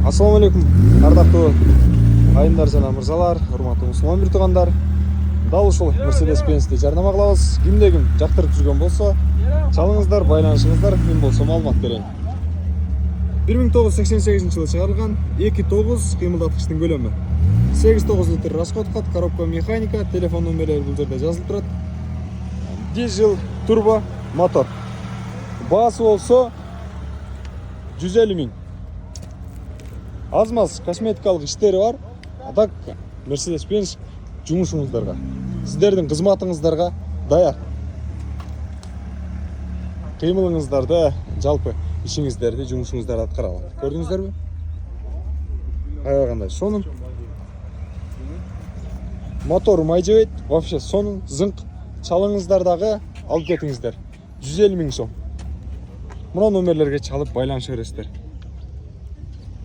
Ассаламу алейкум, ардактуу айымдар жана мырзалар, урматтуу мусулман бир туугандар. Дал ушул Mercedes-Benz'ди жарнама кылабыз. Кимде ким жактырып жүргөн болсо, чалыңыздар, байланышыңыздар, мен болсо маалымат берейин. 1988-жылы чыгарылган 2.9 кыймылдаткычтын көлөмү. 8-9 литр расход кат, коробка механика, телефон номерлери бул жерде жазылып турат. Дизель турбо мотор. Баасы болсо 150 миң. Аз-маз косметикалык иштери бар. Так Mercedes-Benz жумушуңуздарга, сиздердин кызматыңыздарга даяр. Кыймылыңыздарды, жалпы ишиңиздерди, жумушуңуздарды аткара алат. Көрдүңүздөрбү? Аябагандай сонун. Мотор май жебейт, вообще сонун, зыңк. Чалыңыздардагы алып кетиңиздер. 150 миң сом. Мына номерлерге чалып байланыша бересиздер.